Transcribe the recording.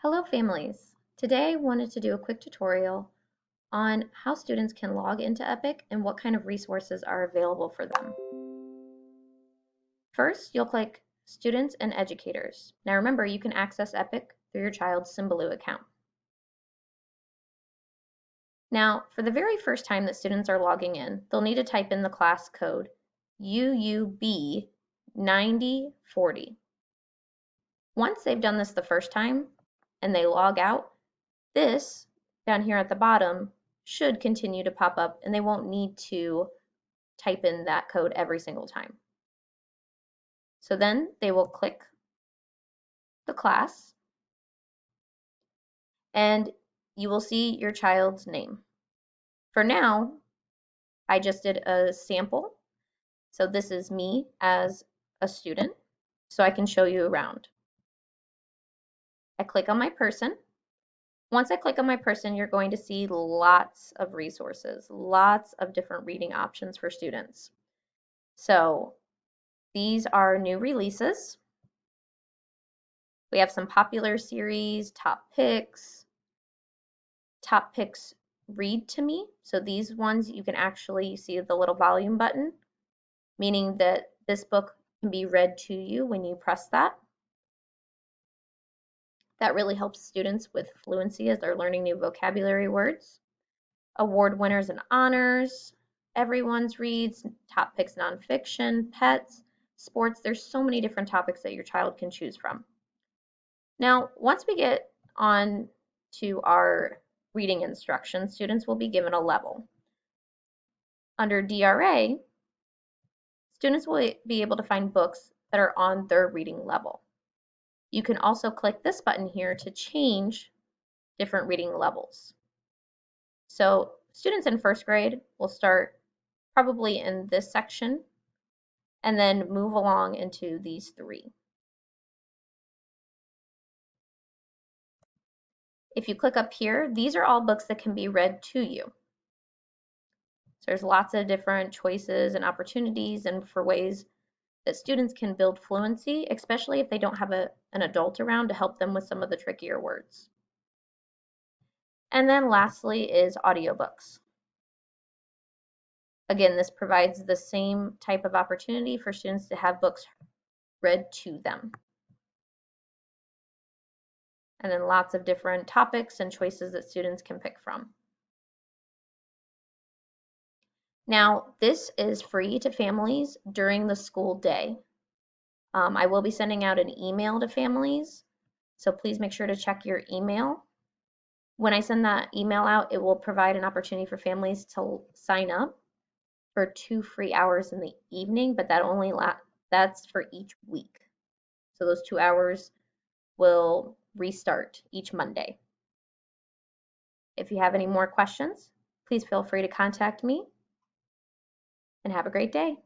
Hello families! Today I wanted to do a quick tutorial on how students can log into EPIC and what kind of resources are available for them. First, you'll click Students and Educators. Now remember, you can access EPIC through your child's Symbaloo account. Now, for the very first time that students are logging in, they'll need to type in the class code UUB 9040. Once they've done this the first time and they log out, this down here at the bottom should continue to pop up and they won't need to type in that code every single time. So then they will click the class and you will see your child's name. For now, I just did a sample. So this is me as a student, so I can show you around. I click on my person. Once I click on my person, you're going to see lots of resources, lots of different reading options for students. So these are new releases. We have some popular series, top picks read to me. So these ones you can actually see the little volume button, meaning that this book can be read to you when you press that. That really helps students with fluency as they're learning new vocabulary words. Award winners and honors, everyone's reads, top picks nonfiction, pets, sports. There's so many different topics that your child can choose from. Now, once we get on to our reading instructions, students will be given a level. Under DRA, students will be able to find books that are on their reading level. You can also click this button here to change different reading levels. So students in first grade will start probably in this section and then move along into these three. If you click up here, these are all books that can be read to you. So there's lots of different choices and opportunities and for ways that students can build fluency, especially if they don't have an adult around to help them with some of the trickier words. And then lastly is audiobooks. Again, this provides the same type of opportunity for students to have books read to them. And then lots of different topics and choices that students can pick from. Now, this is free to families during the school day. I will be sending out an email to families, so please make sure to check your email. When I send that email out, it will provide an opportunity for families to sign up for 2 free hours in the evening, but that's for each week. So those 2 hours will restart each Monday. If you have any more questions, please feel free to contact me and have a great day.